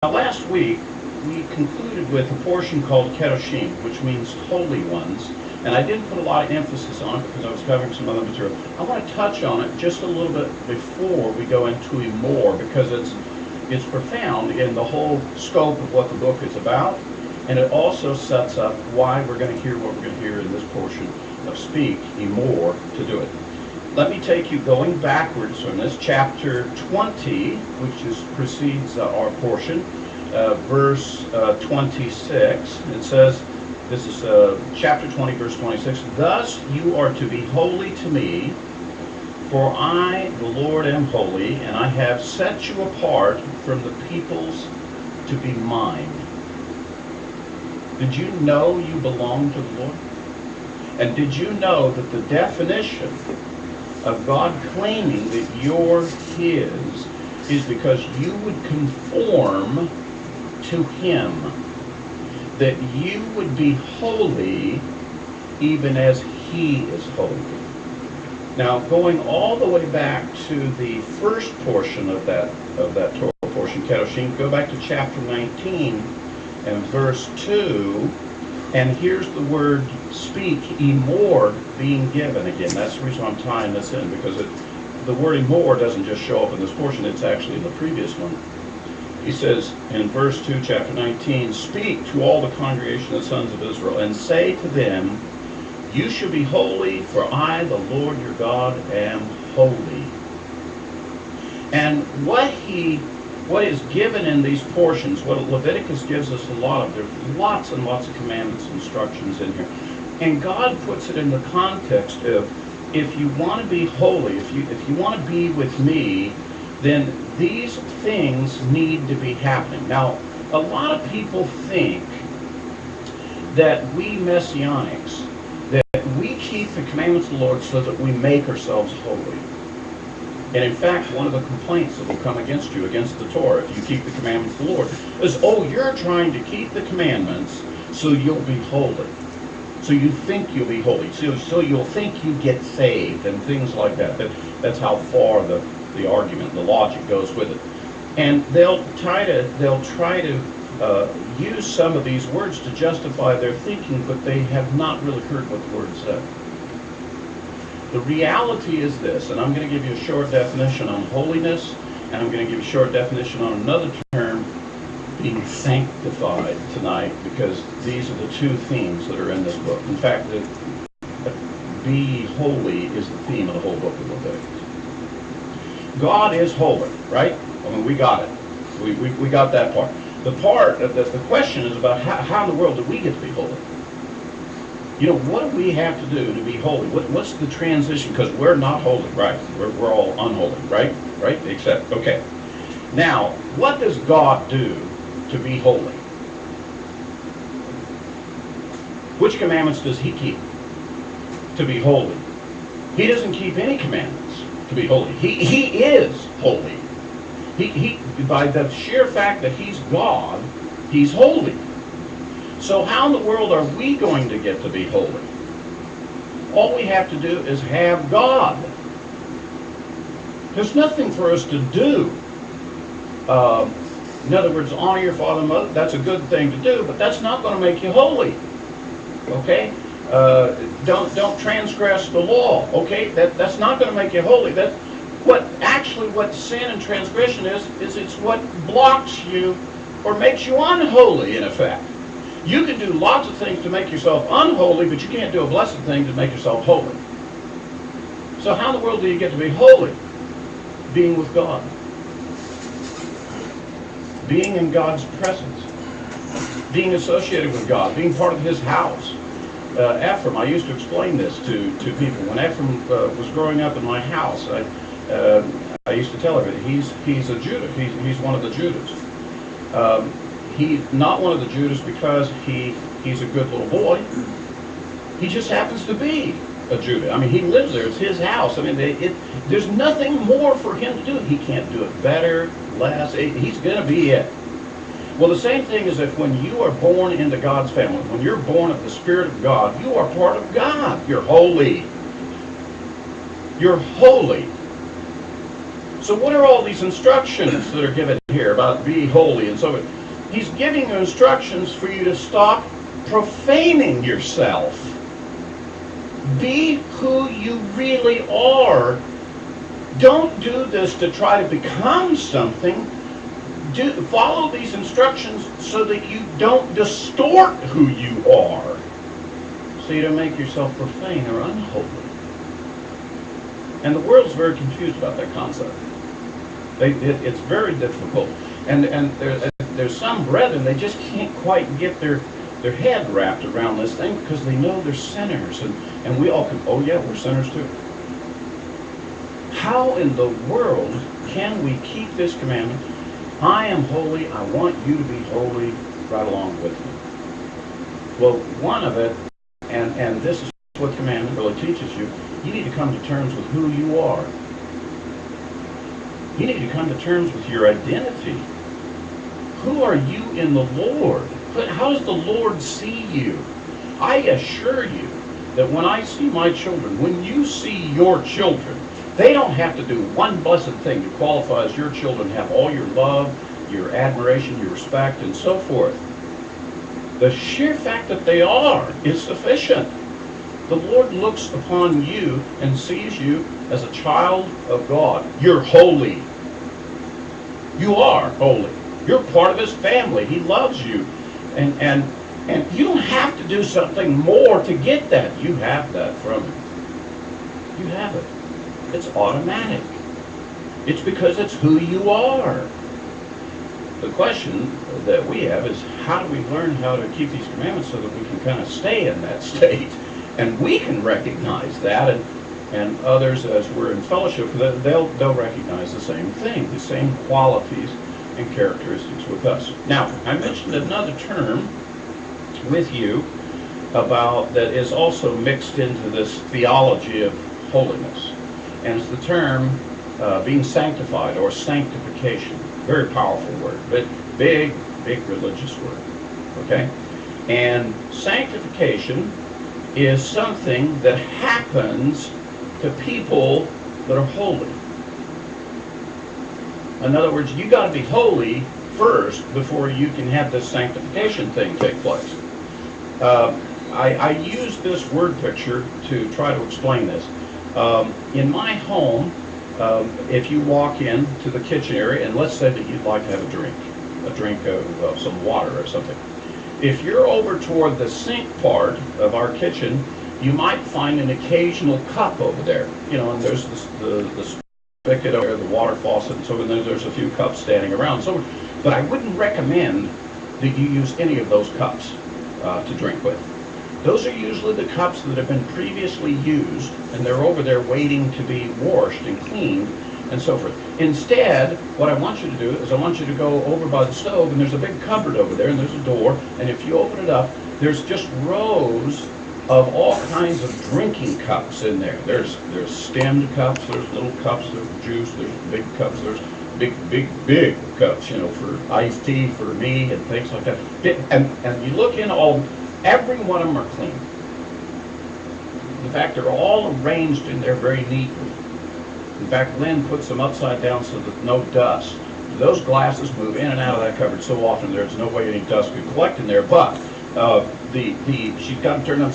Now, last week, we concluded with a portion called Kedoshim, which means holy ones. And I didn't put a lot of emphasis on it because I was covering some other material. I want to touch on it just a little bit before we go into it more, because it's profound in the whole scope of what the book is about. And it also sets up why we're going to hear what we're going to hear in this portion of Speak more to do it. Let me take you going backwards from this, chapter 20, which precedes our portion, verse 26. It says, this is chapter 20, verse 26, "Thus you are to be holy to me, for I, the Lord, am holy, and I have set you apart from the peoples to be mine." Did you know you belong to the Lord? And did you know that the definition of God claiming that you're His is because you would conform to Him, that you would be holy even as He is holy. Now, going all the way back to the first portion of that Torah portion, Kedoshim, go back to chapter 19 and verse 2, and here's the word speak, emor, being given again. That's the reason I'm tying this in, because the word emor doesn't just show up in this portion, it's actually in the previous one. He says in verse 2, chapter 19, "Speak to all the congregation of the sons of Israel, and say to them, you shall be holy, for I, the Lord your God, am holy." And what is given in these portions, what Leviticus gives us a lot of, there's lots and lots of commandments and instructions in here. And God puts it in the context of, if you want to be holy, if you want to be with me, then these things need to be happening. Now, a lot of people think that we Messianics, that we keep the commandments of the Lord so that we make ourselves holy. And in fact, one of the complaints that will come against you, against the Torah, if you keep the commandments of the Lord, is, oh, you're trying to keep the commandments so you'll be holy. So you think you'll be holy. So you'll think you get saved and things like that. That's how far the argument, the logic goes with it. And they'll try to use some of these words to justify their thinking, but they have not really heard what the word said. The reality is this, and I'm going to give you a short definition on holiness, and I'm going to give you a short definition on another term, being sanctified, tonight, because these are the two themes that are in this book. In fact, be holy is the theme of the whole book of Leviticus. God is holy, right? I mean, we got it. We got that part. The question is about how in the world do we get to be holy? You know, what do we have to do to be holy? What's the transition? Because we're not holy, right? We're all unholy, right? Right? Except, okay. Now, what does God do to be holy? Which commandments does He keep to be holy? He doesn't keep any commandments to be holy. He is holy. He by the sheer fact that He's God, He's holy. So how in the world are we going to get to be holy? All we have to do is have God. There's nothing for us to do. In other words, honor your father and mother, that's a good thing to do, but that's not going to make you holy. Okay? Don't transgress the law. Okay? That's not going to make you holy. That's what sin and transgression is it's what blocks you or makes you unholy, in effect. You can do lots of things to make yourself unholy, but you can't do a blessed thing to make yourself holy. So how in the world do you get to be holy? Being with God. Being in God's presence. Being associated with God. Being part of His house. Ephraim, I used to explain this to people. When Ephraim was growing up in my house, I used to tell everybody, he's a Judah. He's one of the Judahs. He's not one of the Judahs because he's a good little boy. He just happens to be a Judah. I mean, he lives there. It's his house. I mean, there's nothing more for him to do. He can't do it better, less. He's going to be it. Well, the same thing is if when you are born into God's family, when you're born of the Spirit of God, you are part of God. You're holy. You're holy. So what are all these instructions that are given here about be holy and so forth? He's giving you instructions for you to stop profaning yourself. Be who you really are. Don't do this to try to become something. Follow these instructions so that you don't distort who you are. So you don't make yourself profane or unholy. And the world's very confused about that concept. It's very difficult. And there's some brethren, they just can't quite get their head wrapped around this thing because they know they're sinners. And we all can, oh yeah, we're sinners too. How in the world can we keep this commandment? I am holy, I want you to be holy right along with me. Well, one of it, and this is what the commandment really teaches you, you need to come to terms with who you are. You need to come to terms with your identity. Who are you in the Lord? How does the Lord see you? I assure you that when I see my children, when you see your children, they don't have to do one blessed thing to qualify as your children have all your love, your admiration, your respect, and so forth. The sheer fact that they are is sufficient. The Lord looks upon you and sees you as a child of God. You're holy. You are holy. You're part of His family. He loves you. And you don't have to do something more to get that. You have that from Him. You have it. It's automatic. It's because it's who you are. The question that we have is, how do we learn how to keep these commandments so that we can kind of stay in that state? And we can recognize that, and others, as we're in fellowship with them, they'll recognize the same thing, the same qualities and characteristics with us. Now, I mentioned another term with you about that is also mixed into this theology of holiness, and it's the term being sanctified or sanctification. Very powerful word, but big religious word. Okay, and sanctification is something that happens to people that are holy. In other words, you got to be holy first before you can have this sanctification thing take place. I use this word picture to try to explain this. In my home, if you walk into the kitchen area, and let's say that you'd like to have a drink of some water or something. If you're over toward the sink part of our kitchen, you might find an occasional cup over there. You know, and there's the spigot over there, the water faucet, and so on, and there's a few cups standing around. So, but I wouldn't recommend that you use any of those cups to drink with. Those are usually the cups that have been previously used, and they're over there waiting to be washed and cleaned and so forth. Instead, what I want you to do is I want you to go over by the stove, and there's a big cupboard over there, and there's a door, and if you open it up, there's just rows of all kinds of drinking cups in there. There's stemmed cups, there's little cups of juice, there's big cups, there's big cups, you know, for iced tea for me and things like that. And you look in all, every one of them are clean. In fact, they're all arranged in there very neatly. In fact, Lynn puts them upside down so that no dust. Those glasses move in and out of that cupboard so often there's no way any dust could collect in there. But she's got them turned on.